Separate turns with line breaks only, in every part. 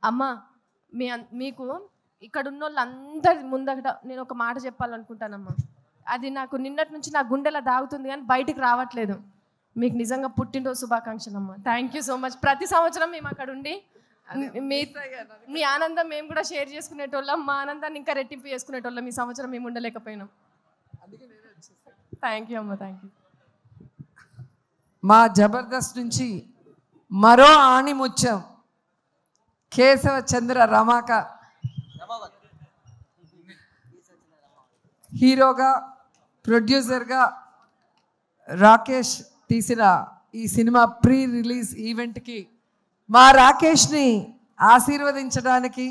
అమ్మ మీకు ఇక్కడ ఉన్న వాళ్ళందరి ముందట నేను ఒక మాట చెప్పాలనుకుంటానమ్మా. అది నాకు నిన్నటి నుంచి నా గుండెలా దాగుతుంది కానీ బయటికి రావట్లేదు. మీకు నిజంగా పుట్టినరోజు శుభాకాంక్షలు అమ్మ. Thank you so much. ప్రతి సంవత్సరం మేము అక్కడ ఉండి మీ ఆనందం మేము కూడా షేర్ చేసుకునేటోళ్ళం, మా ఆనందాన్ని ఇంకా రెట్టింపు చేసుకునేటోళ్ళం. ఈ సంవత్సరం మేము ఉండలేకపోయినాం. థ్యాంక్ యూ అమ్మ. Thank you.
మా జబర్దస్త్ నుంచి మరో ఆణిముత్యం కేశవ చంద్ర రమాక హీరోగా ప్రొడ్యూసర్గా రాకేష్ తీసిన ఈ సినిమా ప్రీ రిలీజ్ ఈవెంట్కి మా రాకేష్ని ఆశీర్వదించడానికి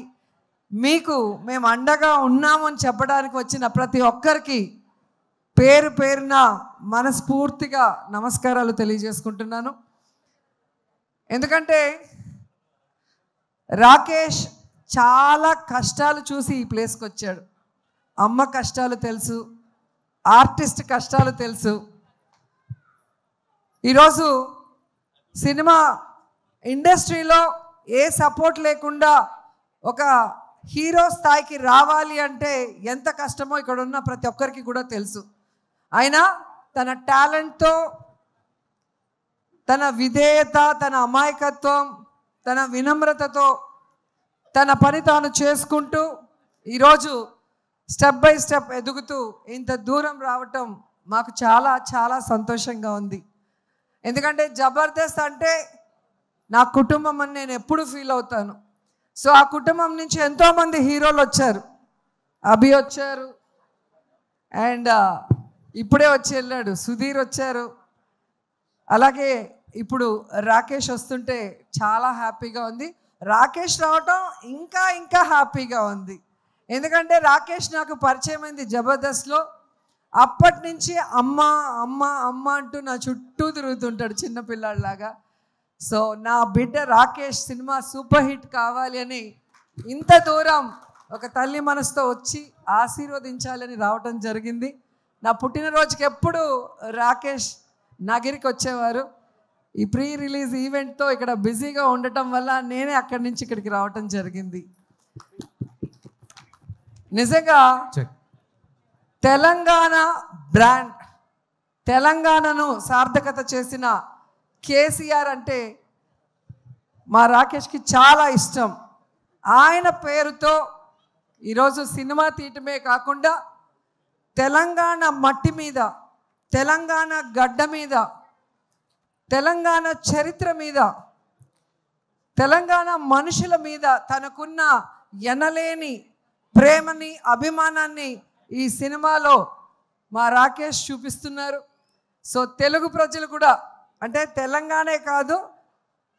మీకు మేము అండగా ఉన్నామని చెప్పడానికి వచ్చిన ప్రతి ఒక్కరికి పేరు పేరున మనస్ఫూర్తిగా నమస్కారాలు తెలియజేసుకుంటున్నాను. ఎందుకంటే రాకేష్ చాలా కష్టాలు చూసి ఈ ప్లేస్కి వచ్చాడు. అమ్మ కష్టాలు తెలుసు, ఆర్టిస్ట్ కష్టాలు తెలుసు. ఈరోజు సినిమా ఇండస్ట్రీలో ఏ సపోర్ట్ లేకుండా ఒక హీరో స్థాయికి రావాలి అంటే ఎంత కష్టమో ఇక్కడ ఉన్న ప్రతి ఒక్కరికి కూడా తెలుసు. అయినా తన టాలెంట్తో, తన విధేయత, తన అమాయకత్వం, తన వినమ్రతతో తన పని తాను చేసుకుంటూ ఈరోజు స్టెప్ బై స్టెప్ ఎదుగుతూ ఇంత దూరం రావటం మాకు చాలా చాలా సంతోషంగా ఉంది. ఎందుకంటే జబర్దస్త్ అంటే నా కుటుంబం అని నేను ఎప్పుడు ఫీల్ అవుతాను. సో ఆ కుటుంబం నుంచి ఎంతోమంది హీరోలు వచ్చారు. అభి వచ్చారు, అండ్ ఇప్పుడే వచ్చి వెళ్ళాడు సుధీర్ వచ్చారు. అలాగే ఇప్పుడు రాకేష్ వస్తుంటే చాలా హ్యాపీగా ఉంది. రాకేష్ రావటం ఇంకా ఇంకా హ్యాపీగా ఉంది. ఎందుకంటే రాకేష్ నాకు పరిచయం అయింది జబర్దస్త్లో. అప్పటి నుంచి అమ్మ అమ్మ అమ్మ అంటూ నా చుట్టూ తిరుగుతుంటాడు చిన్నపిల్లాడిలాగా. సో నా బిడ్డ రాకేష్ సినిమా సూపర్ హిట్ కావాలి అని ఇంత దూరం ఒక తల్లి మనసుతో వచ్చి ఆశీర్వదించాలని రావటం జరిగింది. నా పుట్టినరోజుకి ఎప్పుడు రాకేష్ నగిరికి వచ్చేవారు. ఈ ప్రీ రిలీజ్ ఈవెంట్తో ఇక్కడ బిజీగా ఉండటం వల్ల నేనే అక్కడి నుంచి ఇక్కడికి రావటం జరిగింది. నిజంగా తెలంగాణ బ్రాండ్, తెలంగాణను సార్థకత చేసిన కేసీఆర్ అంటే మా రాకేష్కి చాలా ఇష్టం. ఆయన పేరుతో ఈరోజు సినిమా తీయటమే కాకుండా తెలంగాణ మట్టి మీద, తెలంగాణ గడ్డ మీద, తెలంగాణ చరిత్ర మీద, తెలంగాణ మనుషుల మీద తనకున్న ఎనలేని ప్రేమని, అభిమానాన్ని ఈ సినిమాలో మా రాకేష్ చూపిస్తున్నారు. సో తెలుగు ప్రజలు కూడా, అంటే తెలంగాణే కాదు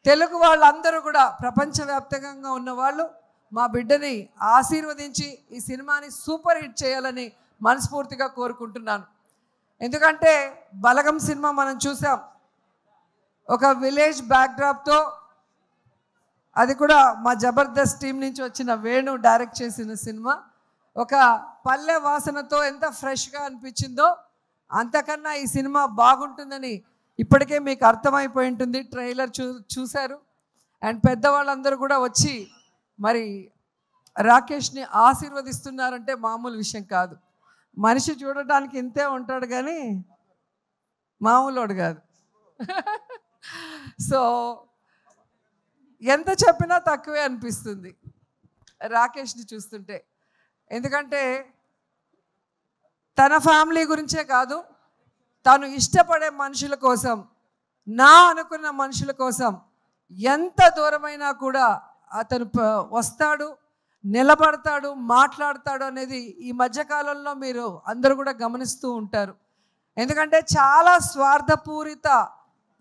తెలుగు వాళ్ళందరూ కూడా, ప్రపంచవ్యాప్తంగా ఉన్నవాళ్ళు మా బిడ్డని ఆశీర్వదించి ఈ సినిమాని సూపర్ హిట్ చేయాలని మనస్ఫూర్తిగా కోరుకుంటున్నాను. ఎందుకంటే బలగం సినిమా మనం చూసాం, ఒక విలేజ్ బ్యాక్డ్రాప్తో, అది కూడా మా జబర్దస్త్ టీం నుంచి వచ్చిన వేణు డైరెక్ట్ చేసిన సినిమా. ఒక పల్లె వాసనతో ఎంత ఫ్రెష్గా అనిపించిందో అంతకన్నా ఈ సినిమా బాగుంటుందని ఇప్పటికే మీకు అర్థమైపోయి ఉంటుంది. ట్రైలర్ చూశారు. అండ్ పెద్దవాళ్ళందరూ కూడా వచ్చి మరి రాకేష్ని ఆశీర్వదిస్తున్నారంటే మామూలు విషయం కాదు. మనిషి చూడటానికి ఇంతే ఉంటాడు కానీ మామూలుడు కాదు. సో ఎంత చెప్పినా తక్కువే అనిపిస్తుంది రాకేష్ని చూస్తుంటే. ఎందుకంటే తన ఫ్యామిలీ గురించే కాదు, తను ఇష్టపడే మనుషుల కోసం, నా అనుకున్న మనుషుల కోసం ఎంత దూరమైనా కూడా అతను వస్తాడు, నిలబడతాడు, మాట్లాడతాడు అనేది ఈ మధ్యకాలంలో మీరు అందరూ కూడా గమనిస్తూ ఉంటారు. ఎందుకంటే చాలా స్వార్థపూరిత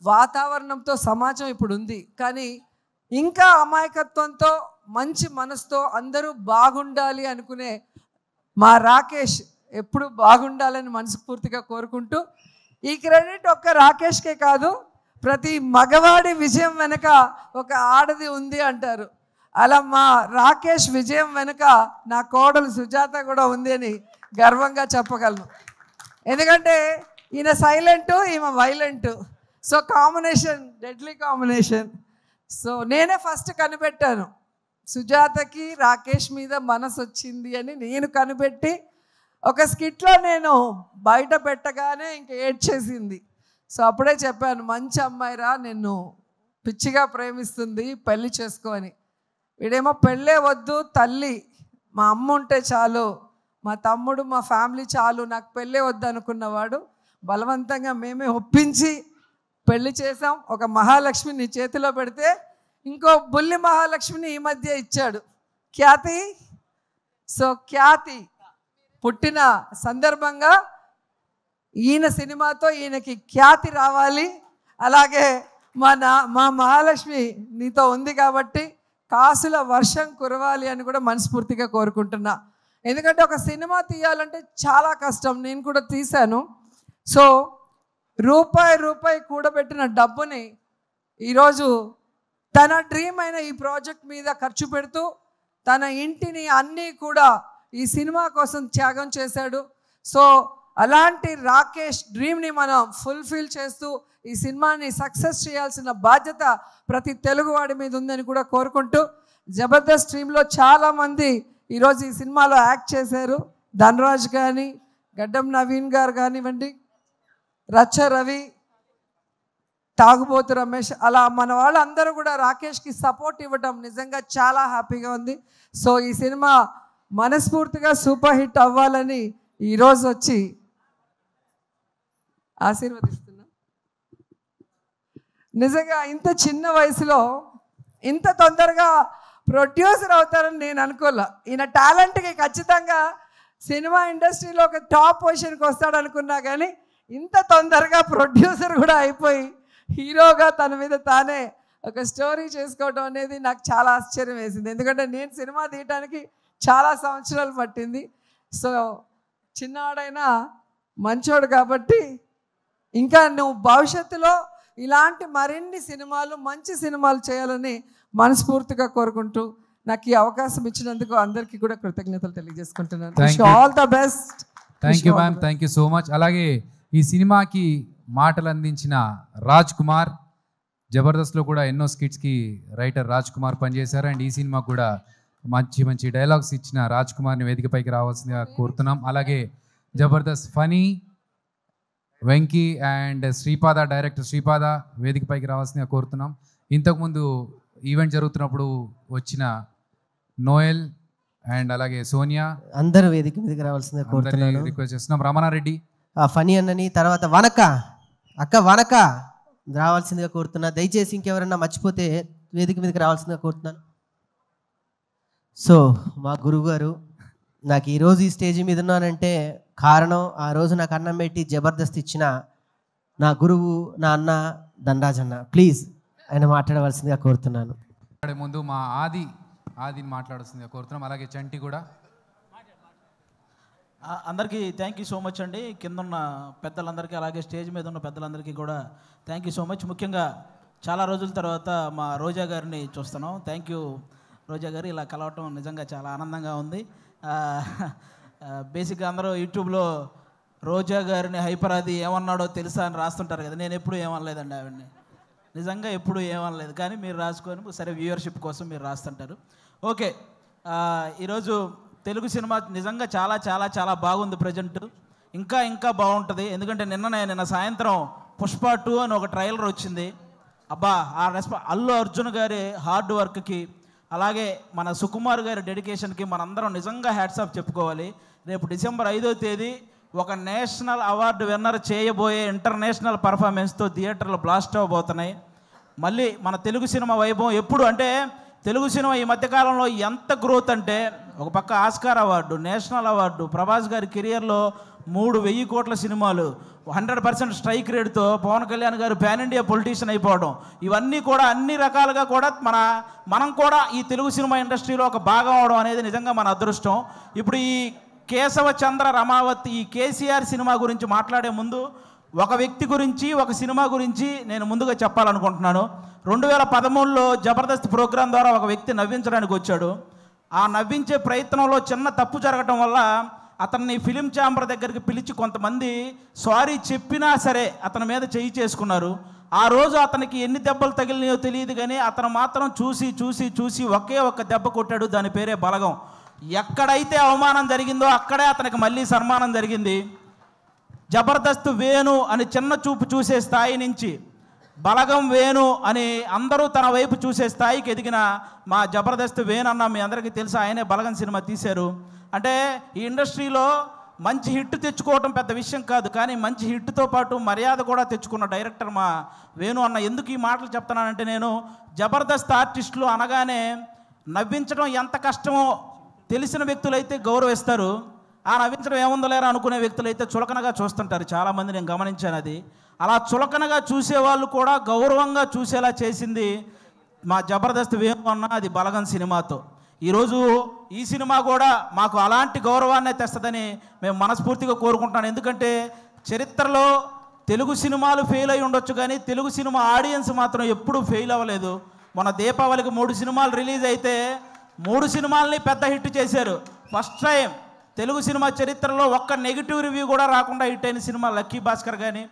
వాతావరణంతో సమాజం ఇప్పుడు ఉంది. కానీ ఇంకా అమాయకత్వంతో, మంచి మనసుతో అందరూ బాగుండాలి అనుకునే మా రాకేష్ ఎప్పుడు బాగుండాలని మనస్ఫూర్తిగా కోరుకుంటూ, ఈ క్రెడిట్ ఒక్క రాకేష్కే కాదు, ప్రతి మగవాడి విజయం వెనుక ఒక ఆడది ఉంది అంటారు. అలా మా రాకేష్ విజయం వెనుక నా కోడలు సుజాత కూడా ఉంది అని గర్వంగా చెప్పగలను. ఎందుకంటే ఈయన సైలెంటు, ఈమె violent. So combination, deadly combination. So నేనే ఫస్ట్ కనిపెట్టాను సుజాతకి రాకేష్ మీద మనసు వచ్చింది అని నేను కనిపెట్టి ఒక స్కిట్లో నేను బయట పెట్టగానే ఇంక ఏడ్చేసింది. సో అప్పుడే చెప్పాను, మంచి అమ్మాయిరా, నిన్ను పిచ్చిగా ప్రేమిస్తుంది, పెళ్లి చేసుకో అని. వీడేమో పెళ్ళే వద్దు, తల్లి మా అమ్మ ఉంటే చాలు, మా తమ్ముడు మా ఫ్యామిలీ చాలు, నాకు పెళ్ళే వద్దు అనుకున్నవాడు బలవంతంగా మేమే ఒప్పించి పెళ్లి చేసాం. ఒక మహాలక్ష్మి నీ చేతిలో పెడితే ఇంకో బుల్లి మహాలక్ష్మిని ఈ మధ్య ఇచ్చాడు, ఖ్యాతి. సో ఖ్యాతి పుట్టిన సందర్భంగా ఈయన సినిమాతో ఈయనకి ఖ్యాతి రావాలి. అలాగే మా మహాలక్ష్మి నీతో ఉంది కాబట్టి కాసుల వర్షం కురవాలి అని కూడా మనస్ఫూర్తిగా కోరుకుంటున్నా. ఎందుకంటే ఒక సినిమా తీయాలంటే చాలా కష్టం, నేను కూడా తీశాను. సో రూపాయి కూడబెట్టిన డబ్బుని ఈరోజు తన డ్రీమ్ అయిన ఈ ప్రాజెక్ట్ మీద ఖర్చు పెడుతూ తన ఇంటిని అన్నీ కూడా ఈ సినిమా కోసం త్యాగం చేశాడు. సో అలాంటి రాకేష్ డ్రీమ్ని మనం ఫుల్ఫిల్ చేస్తూ ఈ సినిమాని సక్సెస్ చేయాల్సిన బాధ్యత ప్రతి తెలుగువాడి మీద ఉందని కూడా కోరుకుంటూ, జబర్దస్త్ టీంలో చాలామంది ఈరోజు ఈ సినిమాలో యాక్ట్ చేశారు. ధనరాజ్ కానీ, గడ్డం నవీన్ గారు కానివ్వండి, రచ్చ రవి, తాగుబోతు రమేష్, అలా మన వాళ్ళందరూ కూడా రాకేష్కి సపోర్ట్ ఇవ్వటం నిజంగా చాలా హ్యాపీగా ఉంది. సో ఈ సినిమా మనస్ఫూర్తిగా సూపర్ హిట్ అవ్వాలని ఈరోజు వచ్చి ఆశీర్వదిస్తున్నా. నిజంగా ఇంత చిన్న వయసులో ఇంత తొందరగా ప్రొడ్యూసర్ అవుతారని నేను అనుకోలే. ఈయన టాలెంట్కి ఖచ్చితంగా సినిమా ఇండస్ట్రీలో ఒక టాప్ పొజిషన్కి వస్తాడనుకున్నా, కానీ ఇంత తొందరగా ప్రొడ్యూసర్ కూడా అయిపోయి హీరోగా తన మీద తానే ఒక స్టోరీ చేసుకోవడం అనేది నాకు చాలా ఆశ్చర్యం వేసింది. ఎందుకంటే నేను సినిమా తీయటానికి చాలా సంవత్సరాలు పట్టింది. సో చిన్నవాడైనా మంచోడు కాబట్టి ఇంకా నువ్వు భవిష్యత్తులో ఇలాంటి మరిన్ని సినిమాలు, మంచి సినిమాలు చేయాలని మనస్ఫూర్తిగా కోరుకుంటూ నాకు ఈ అవకాశం ఇచ్చినందుకు అందరికీ కూడా కృతజ్ఞతలు తెలియజేసుకుంటున్నాను. All the best.
Thank you ma'am, thank you so much. అలాగే ఈ సినిమాకి మాటలు అందించిన రాజ్ కుమార్, జబర్దస్త్లో కూడా ఎన్నో స్కిట్స్కి రైటర్ రాజ్ కుమార్ పనిచేశారు. అండ్ ఈ సినిమా కూడా మంచి మంచి డైలాగ్స్ ఇచ్చిన రాజ్ కుమార్ని వేదికపైకి రావాల్సిందిగా కోరుతున్నాం. అలాగే జబర్దస్త్ ఫనీ వెంకీ అండ్ శ్రీపాద, డైరెక్టర్ శ్రీపాద వేదికపైకి రావాల్సిందిగా కోరుతున్నాం. ఇంతకుముందు ఈవెంట్ జరుగుతున్నప్పుడు వచ్చిన నోయల్ అండ్ అలాగే సోనియా,
అందరూ వేదిక మీదకి రావాల్సిందిగా కోరుతున్నాను,
రిక్వెస్ట్ చేస్తున్నాం. రమణారెడ్డి,
ఫనీ అన్నని, తర్వాత వనక అక్క వనక రావాల్సిందిగా కోరుతున్నా. దయచేసి ఇంకెవరన్నా మర్చిపోతే వేదిక మీదకి రావాల్సిందిగా కోరుతున్నాను. సో మా గురువు గారు, నాకు ఈరోజు ఈ స్టేజ్ మీద ఉన్నానంటే కారణం ఆ రోజు నాకు అన్నం పెట్టి జబర్దస్త్ ఇచ్చిన నా గురువు, నా అన్న ధనరాజ్ అన్న. ప్లీజ్ ఆయన మాట్లాడవలసిందిగా కోరుతున్నాను.
ముందు మా ఆదిని మాట్లాడాల్సిందిగా కోరుతున్నాం. అలాగే చంటి కూడా.
అందరికీ థ్యాంక్ యూ సో మచ్ అండి. కింద ఉన్న పెద్దలందరికీ, అలాగే స్టేజ్ మీద ఉన్న పెద్దలందరికీ కూడా థ్యాంక్ యూ సో మచ్. ముఖ్యంగా చాలా రోజుల తర్వాత మా రోజా గారిని చూస్తున్నాం. థ్యాంక్ యూ రోజా గారు, ఇలా కలవటం నిజంగా చాలా ఆనందంగా ఉంది. బేసిక్గా అందరూ యూట్యూబ్లో రోజా గారిని హైపరాది ఏమన్నాడో తెలుసా అని రాస్తుంటారు కదా. నేను ఎప్పుడు ఏమనలేదండి ఆవిడని, నిజంగా ఎప్పుడు ఏమనలేదు. కానీ మీరు రాసుకొని సరే వ్యూవర్షిప్ కోసం మీరు రాస్తుంటారు. ఓకే, ఈరోజు తెలుగు సినిమా నిజంగా చాలా చాలా చాలా బాగుంది. ప్రజెంట్ ఇంకా ఇంకా బాగుంటుంది. ఎందుకంటే నిన్న సాయంత్రం పుష్ప 2 అని ఒక ట్రైలర్ వచ్చింది. అబ్బా, ఆ అల్లు అర్జున్ గారి హార్డ్ వర్క్కి, అలాగే మన సుకుమార్ గారి డెడికేషన్కి మనందరం నిజంగా హ్యాట్స్ ఆఫ్ చెప్పుకోవాలి. రేపు డిసెంబర్ 5వ తేదీ ఒక నేషనల్ అవార్డు విన్నర్ చేయబోయే ఇంటర్నేషనల్ పర్ఫార్మెన్స్తో థియేటర్లు బ్లాస్ట్ అవ్వబోతున్నాయి. మళ్ళీ మన తెలుగు సినిమా వైభవం ఎప్పుడు అంటే, తెలుగు సినిమా ఈ మధ్యకాలంలో ఎంత గ్రోత్ అంటే, ఒక పక్క Oscar award, national award, Prabhas గారి కెరియర్లో 3,000 కోట్ల సినిమాలు, 100% స్ట్రైక్ రేట్తో పవన్ కళ్యాణ్ గారు పాన్ ఇండియా పొలిటీషియన్ అయిపోవడం, ఇవన్నీ కూడా అన్ని రకాలుగా కూడా మనం కూడా ఈ తెలుగు సినిమా ఇండస్ట్రీలో ఒక భాగం అవడం అనేది నిజంగా మన అదృష్టం. ఇప్పుడు ఈ కేశవ చంద్ర రమావతి, ఈ కేసీఆర్ సినిమా గురించి మాట్లాడే ముందు ఒక వ్యక్తి గురించి, ఒక సినిమా గురించి నేను ముందుగా చెప్పాలనుకుంటున్నాను. 2013లో జబర్దస్త్ ప్రోగ్రాం ద్వారా ఒక వ్యక్తి నవ్వించడానికి వచ్చాడు. ఆ నవ్వించే ప్రయత్నంలో చిన్న తప్పు జరగటం వల్ల అతన్ని ఫిలిం ఛాంబర్ దగ్గరికి పిలిచి కొంతమంది సారీ చెప్పినా సరే అతని మీద చేయి చేసుకున్నారు. ఆ రోజు అతనికి ఎన్ని దెబ్బలు తగిలినాయో తెలియదు, కానీ అతను మాత్రం చూసి చూసి చూసి ఒకే ఒక్క దెబ్బ కొట్టాడు. దాని పేరే బలగం. ఎక్కడైతే అవమానం జరిగిందో అక్కడే అతనికి మళ్ళీ సన్మానం జరిగింది. జబర్దస్త్ వేణు అని చిన్న చూపు చూసే స్థాయి నుంచి బలగం వేణు అని అందరూ తన వైపు చూసే స్థాయికి ఎదిగిన మా జబర్దస్త్ వేణు అన్న మీ అందరికీ తెలుసు. ఆయనే బలగం సినిమా తీశారు. అంటే ఈ ఇండస్ట్రీలో మంచి హిట్ తెచ్చుకోవటం పెద్ద విషయం కాదు, కానీ మంచి హిట్తో పాటు మర్యాద కూడా తెచ్చుకున్న డైరెక్టర్ మా వేణు అన్న. ఎందుకు ఈ మాటలు చెప్తున్నానంటే, నేను జబర్దస్త్ ఆర్టిస్టులు అనగానే నవ్వించడం ఎంత కష్టమో తెలిసిన వ్యక్తులైతే గౌరవిస్తారు, ఆ నవ్వించడం ఏముందో లేరా అనుకునే వ్యక్తులైతే చులకనగా చూస్తుంటారు. చాలామంది నేను గమనించాను. అది అలా చులకనగా చూసేవాళ్ళు కూడా గౌరవంగా చూసేలా చేసింది మా జబర్దస్త్ వేణు అన్న, అది బలగం సినిమాతో. ఈరోజు ఈ సినిమా కూడా మాకు అలాంటి గౌరవాన్ని తెస్తుందని మేము మనస్ఫూర్తిగా కోరుకుంటున్నాను. ఎందుకంటే చరిత్రలో తెలుగు సినిమాలు ఫెయిల్ అయి ఉండొచ్చు, కానీ తెలుగు సినిమా ఆడియన్స్ మాత్రం ఎప్పుడూ ఫెయిల్ అవ్వలేదు. మన దీపావళికి 3 సినిమాలు రిలీజ్ అయితే 3 సినిమాలని పెద్ద హిట్ చేశారు. ఫస్ట్ టైం తెలుగు సినిమా చరిత్రలో ఒక్క నెగిటివ్ రివ్యూ కూడా రాకుండా హిట్ అయిన సినిమా లక్కీ భాస్కర్. కానీ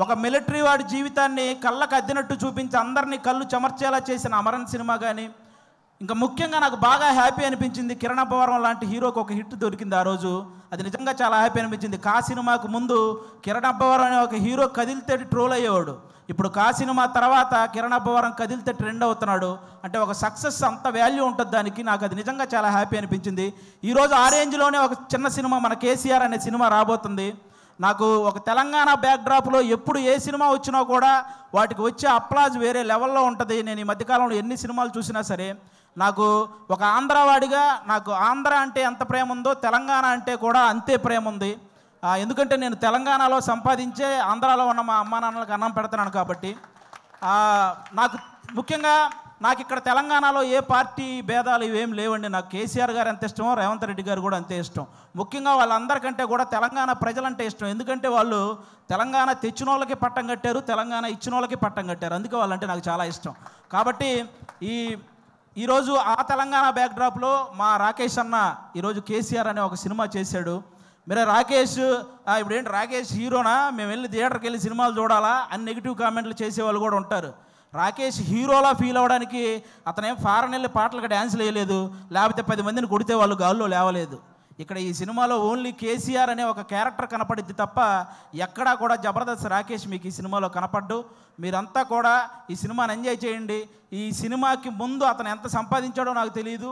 ఒక మిలిటరీ వాడి జీవితాన్ని కళ్ళకు అద్దినట్టు చూపించి అందరినీ కళ్ళు చెమర్చేలా చేసిన అమరన్ సినిమా. కానీ ఇంకా ముఖ్యంగా నాకు బాగా హ్యాపీ అనిపించింది, కిరణ్ అబ్బవరం లాంటి హీరోకి ఒక హిట్ దొరికింది ఆ రోజు. అది నిజంగా చాలా హ్యాపీ అనిపించింది. కా సినిమాకు ముందు కిరణ్ అబ్బవరం అనే ఒక హీరో కదిలితే ట్రోల్ అయ్యేవాడు. ఇప్పుడు కా సినిమా తర్వాత కిరణ్ అబ్బవరం కదిలితే ట్రెండ్ అవుతున్నాడు. అంటే ఒక సక్సెస్ అంత వాల్యూ ఉంటుంది దానికి. నాకు అది నిజంగా చాలా హ్యాపీ అనిపించింది. ఈరోజు ఆ రేంజ్లోనే ఒక చిన్న సినిమా మన కేసీఆర్ అనే సినిమా రాబోతుంది. నాకు ఒక తెలంగాణ బ్యాక్డ్రాప్లో ఎప్పుడు ఏ సినిమా వచ్చినా కూడా వాటికి వచ్చే అప్లాజ్ వేరే లెవెల్లో ఉంటుంది. నేను ఈ మధ్యకాలంలో ఎన్ని సినిమాలు చూసినా సరే నాకు ఒక ఆంధ్రవాడిగా నాకు ఆంధ్ర అంటే ఎంత ప్రేమ ఉందో తెలంగాణ అంటే కూడా అంతే ప్రేమ ఉంది. ఎందుకంటే నేను తెలంగాణలో సంపాదించే ఆంధ్రాలో ఉన్న మా అమ్మా నాన్నలకు అన్నం పెడుతున్నాను కాబట్టి. నాకు ముఖ్యంగా నాకు ఇక్కడ తెలంగాణలో ఏ పార్టీ భేదాలు ఇవేం లేవండి. నాకు కేసీఆర్ గారు ఎంత ఇష్టమో రేవంత్ రెడ్డి గారు కూడా అంతే ఇష్టం. ముఖ్యంగా వాళ్ళందరికంటే కూడా తెలంగాణ ప్రజలంటే ఇష్టం. ఎందుకంటే వాళ్ళు తెలంగాణ తెచ్చిన వాళ్ళకి పట్టం కట్టారు, తెలంగాణ ఇచ్చిన వాళ్ళకి పట్టం కట్టారు. అందుకే వాళ్ళంటే నాకు చాలా ఇష్టం. కాబట్టి ఈరోజు ఆ తెలంగాణ బ్యాక్డ్రాప్లో మా రాకేష్ అన్న ఈరోజు కేసీఆర్ అనే ఒక సినిమా చేశాడు. మీరు రాకేష్ ఇప్పుడు ఏంటి రాకేష్ హీరోనా, మేము వెళ్ళి థియేటర్కి వెళ్ళి సినిమాలు చూడాలా అని నెగిటివ్ కామెంట్లు చేసేవాళ్ళు కూడా ఉంటారు. రాకేష్ హీరోలా ఫీల్ అవ్వడానికి అతనేం ఫారెన్ వెళ్ళి పాటలకు డ్యాన్స్లు వేయలేదు, లేకపోతే 10 మందిని కొడితే వాళ్ళు గాల్లో లేవలేదు. ఇక్కడ ఈ సినిమాలో ఓన్లీ కేసీఆర్ అనే ఒక క్యారెక్టర్ కనపడిద్ది తప్ప ఎక్కడా కూడా జబర్దస్త్ రాకేష్ మీకు ఈ సినిమాలో కనపడ్డు. మీరంతా కూడా ఈ సినిమాని ఎంజాయ్ చేయండి. ఈ సినిమాకి ముందు అతను ఎంత సంపాదించాడో నాకు తెలియదు,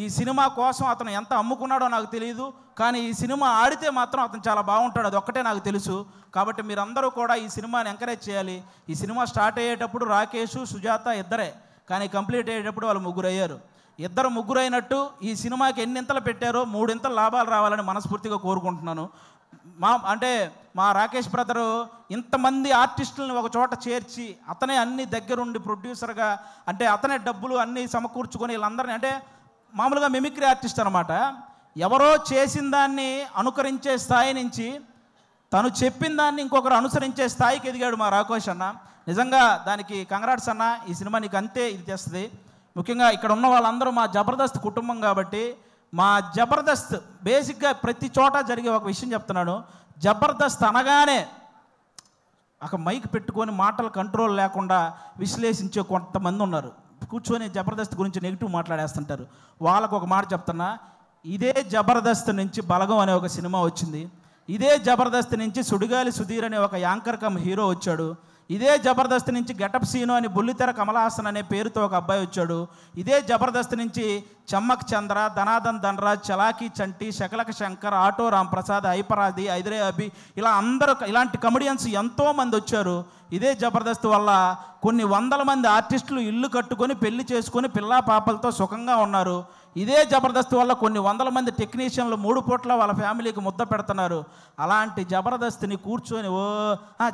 ఈ సినిమా కోసం అతను ఎంత అమ్ముకున్నాడో నాకు తెలియదు, కానీ ఈ సినిమా ఆడితే మాత్రం అతను చాలా బాగుంటాడు, అది ఒక్కటే నాకు తెలుసు. కాబట్టి మీరందరూ కూడా ఈ సినిమాని ఎంకరేజ్ చేయాలి. ఈ సినిమా స్టార్ట్ అయ్యేటప్పుడు రాకేష్, సుజాత ఇద్దరే, కానీ కంప్లీట్ అయ్యేటప్పుడు వాళ్ళు 3 అయ్యారు. 2 అయినట్టు ఈ సినిమాకి ఎన్నింతలు పెట్టారో 3 ఇంతలు లాభాలు రావాలని మనస్ఫూర్తిగా కోరుకుంటున్నాను. మా రాకేష్ బ్రదరు ఇంతమంది ఆర్టిస్టులను ఒక చోట చేర్చి అతనే అన్ని దగ్గరుండి ప్రొడ్యూసర్గా, అంటే అతనే డబ్బులు అన్నీ సమకూర్చుకొని వీళ్ళందరినీ, అంటే మామూలుగా మిమిక్రీ ఆర్టిస్ట్ అనమాట. ఎవరో చేసిన దాన్ని అనుకరించే స్థాయి నుంచి తను చెప్పిన దాన్ని ఇంకొకరు అనుసరించే స్థాయికి ఎదిగాడు మా రాకేష్ అన్న. నిజంగా దానికి కంగ్రాట్స్ అన్న. ఈ సినిమా నీకు అంతే ఇది చేస్తుంది. ముఖ్యంగా ఇక్కడ ఉన్న వాళ్ళందరూ మా జబర్దస్త్ కుటుంబం కాబట్టి, మా జబర్దస్త్ బేసిక్గా ప్రతి చోట జరిగే ఒక విషయం చెప్తున్నాను. జబర్దస్త్ అనగానే ఒక మైక్ పెట్టుకొని మాటలు కంట్రోల్ లేకుండా విశ్లేషించే కొంతమంది ఉన్నారు. కూర్చొని జబర్దస్త్ గురించి నెగిటివ్ మాట్లాడేస్తుంటారు. వాళ్ళకు ఒక మాట చెప్తున్నా, ఇదే జబర్దస్త్ నుంచి బలగం అనే ఒక సినిమా వచ్చింది. ఇదే జబర్దస్త్ నుంచి సుడిగాలి సుధీర్ అనే ఒక యాంకర్ కమ్ హీరో వచ్చాడు. ఇదే జబర్దస్త్ నుంచి గెటప్ సీను అని బుల్లితెర కమలహాసన్ అనే పేరుతో ఒక అబ్బాయి వచ్చాడు. ఇదే జబర్దస్త్ నుంచి చమ్మక్ చంద్ర, ధనాదన్ ధనరాజ్, చలాకీ చంటి, శకలక శంకర్, ఆటో రాంప్రసాద్, హైపరాది, ఐదరే అభి, ఇలా అందరూ ఇలాంటి కమెడియన్స్ ఎంతోమంది వచ్చారు. ఇదే జబర్దస్త్ వల్ల కొన్ని 100 మంది ఆర్టిస్టులు ఇల్లు కట్టుకొని పెళ్లి చేసుకొని పిల్లా పాపలతో సుఖంగా ఉన్నారు. ఇదే జబర్దస్త్ వల్ల కొన్ని 100 మంది టెక్నీషియన్లు 3 పూట్ల వాళ్ళ ఫ్యామిలీకి ముద్ద పెడుతున్నారు. అలాంటి జబర్దస్త్ని కూర్చొని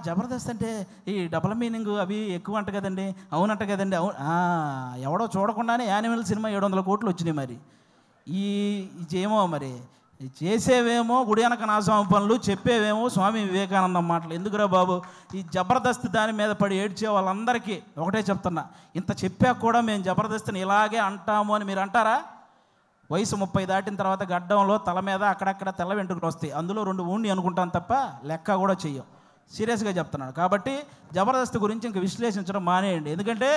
జబర్దస్త్ అంటే ఈ డబుల్ మీనింగ్ అవి ఎక్కువ అంట కదండి, అవునంట కదండి, అవును ఎవడో చూడకుండానే యానిమల్ సినిమా 700 కోట్లు వచ్చినాయి. మరి ఏమో మరి చేసేవేమో గుడి వెనక నాస్వామి పనులు, చెప్పేవేమో స్వామి వివేకానందం మాటలు. ఎందుకురా బాబు, ఈ జబర్దస్త్ దాని మీద పడి ఏడ్చే వాళ్ళందరికీ ఒకటే చెప్తున్నా, ఇంత చెప్పాక కూడా మేము జబర్దస్త్ని ఇలాగే అంటాము అని మీరు అంటారా? వయసు 30 దాటిన తర్వాత గడ్డంలో తల మీద అక్కడక్కడ తెల్ల వెంట్రుకలు వస్తాయి, అందులో 2 ఊండి అనుకుంటాం తప్ప లెక్క కూడా చెయ్యం. సీరియస్గా చెప్తున్నాను. కాబట్టి జబర్దస్త్ గురించి ఇంక విశ్లేషించడం మానేయండి. ఎందుకంటే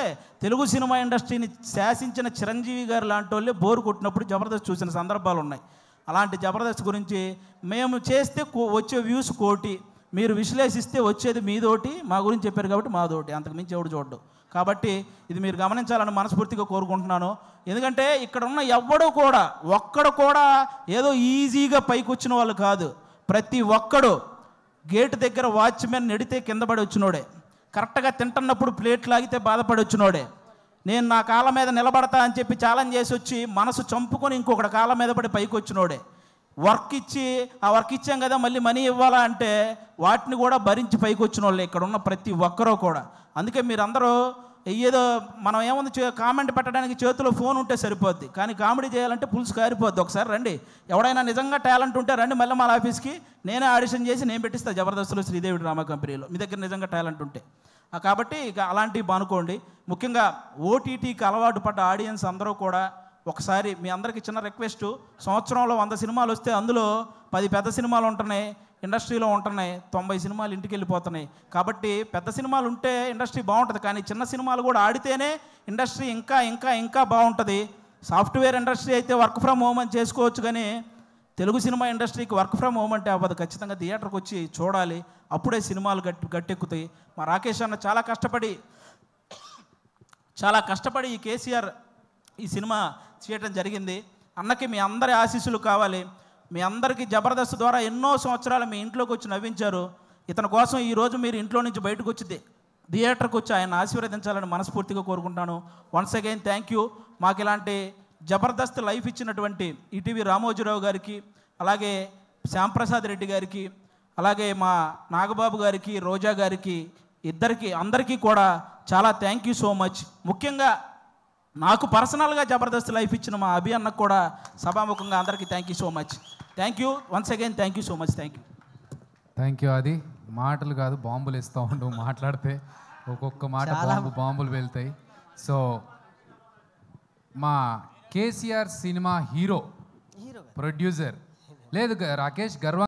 తెలుగు సినిమా ఇండస్ట్రీని శాసించిన చిరంజీవి గారు లాంటి వాళ్ళే బోరు కొట్టినప్పుడు జబర్దస్త్ చూసిన సందర్భాలు ఉన్నాయి. అలాంటి జబర్దస్త్ గురించి మేము చేస్తే వచ్చే వ్యూస్ 1 కోటి, మీరు విశ్లేషిస్తే వచ్చేది మీదోటి, మా గురించి చెప్పారు కాబట్టి మాదోటి, అంతకుమించి ఎవడు చూడ్డు. కాబట్టి ఇది మీరు గమనించాలని మనస్ఫూర్తిగా కోరుకుంటున్నాను. ఎందుకంటే ఇక్కడ ఉన్న ఒక్కడు కూడా ఏదో ఈజీగా పైకి వచ్చిన వాళ్ళు కాదు. ప్రతి ఒక్కడు గేటు దగ్గర వాచ్మెన్ నెడితే కింద పడి వచ్చినోడే, కరెక్ట్గా తింటున్నప్పుడు ప్లేట్ లాగితే బాధపడి వచ్చినోడే, నేను నా కాళ్ళ మీద నిలబడతా అని చెప్పి ఛాలెంజ్ చేసి వచ్చి మనసు చంపుకొని ఇంకొకటి కాళ్ళ మీద పడి పైకి వచ్చినోడే, వర్క్ ఇచ్చాం కదా మళ్ళీ మనీ ఇవ్వాలా అంటే వాటిని కూడా భరించి పైకి వచ్చిన వాళ్ళే ఇక్కడ ఉన్న ప్రతి ఒక్కరూ కూడా. అందుకే మీరందరూ ఏదో మనం ఏముంది కామెంట్ పెట్టడానికి చేతిలో ఫోన్ ఉంటే సరిపోద్ది, కానీ కామెడీ చేయాలంటే పులుసు కారిపోద్ది. ఒకసారి రండి, ఎవడైనా నిజంగా టాలెంట్ ఉంటే రండి మళ్ళీ మా ఆఫీస్కి, నేనే ఆడిషన్ చేసి నేను పెట్టిస్తాను జబర్దస్త్లో శ్రీదేవి డ్రామా కంపెనీలో, మీ దగ్గర నిజంగా టాలెంట్ ఉంటే. కాబట్టి ఇక అలాంటివి బానుకోండి. ముఖ్యంగా ఓటీటీకి అలవాటు పడ్డ ఆడియన్స్ అందరూ కూడా ఒకసారి మీ అందరికీ చిన్న రిక్వెస్ట్, సంవత్సరంలో 100 సినిమాలు వస్తే అందులో 10 పెద్ద సినిమాలు ఉంటున్నాయి, ఇండస్ట్రీలో ఉంటున్నాయి, 90 సినిమాలు ఇంటికి వెళ్ళిపోతున్నాయి. కాబట్టి పెద్ద సినిమాలు ఉంటే ఇండస్ట్రీ బాగుంటుంది, కానీ చిన్న సినిమాలు కూడా ఆడితేనే ఇండస్ట్రీ ఇంకా ఇంకా ఇంకా బాగుంటుంది. సాఫ్ట్వేర్ ఇండస్ట్రీ అయితే వర్క్ ఫ్రమ్ హోమ్ అని చేసుకోవచ్చు, కానీ తెలుగు సినిమా ఇండస్ట్రీకి వర్క్ ఫ్రమ్ హోమ్ అంటే అవ్వదు. ఖచ్చితంగా థియేటర్కి వచ్చి చూడాలి, అప్పుడే సినిమాలు గట్టెక్కుతాయి. మా రాకేష్ అన్న చాలా కష్టపడి ఈ కేసీఆర్ ఈ సినిమా చేయటం జరిగింది. అన్నకి మీ అందరి ఆశీస్సులు కావాలి. మీ అందరికీ జబర్దస్త్ ద్వారా ఎన్నో సంవత్సరాలు మీ ఇంట్లోకి వచ్చి నవ్వించారు. ఇతని కోసం ఈరోజు మీరు ఇంట్లో నుంచి బయటకు వచ్చి థియేటర్కి వచ్చి ఆయన ఆశీర్వదించాలని మనస్ఫూర్తిగా కోరుకుంటాను. Once again thank you. మాకు ఇలాంటి జబర్దస్త్ లైఫ్ ఇచ్చినటువంటి ఈటీవీ రామోజీరావు గారికి, అలాగే శ్యాంప్రసాద్ రెడ్డి గారికి, అలాగే మా నాగబాబు గారికి, రోజా గారికి, అందరికీ కూడా చాలా థ్యాంక్ యూ సో మచ్. ముఖ్యంగా నాకు పర్సనల్గా జబర్దస్త్ లైఫ్ ఇచ్చిన మా అభి అన్నకు కూడా సభాముఖంగా అందరికీ thank you so much. Thank you once again, thank you so much.
Thank you. అది మాటలు కాదు, బాంబులు ఇస్తూ ఉండు. మాట్లాడితే ఒక్కొక్క మాట బాంబులు వెళ్తాయి. సో మా కేసీఆర్ సినిమా హీరో ప్రొడ్యూసర్ లేదు రాకేష్ గర్వ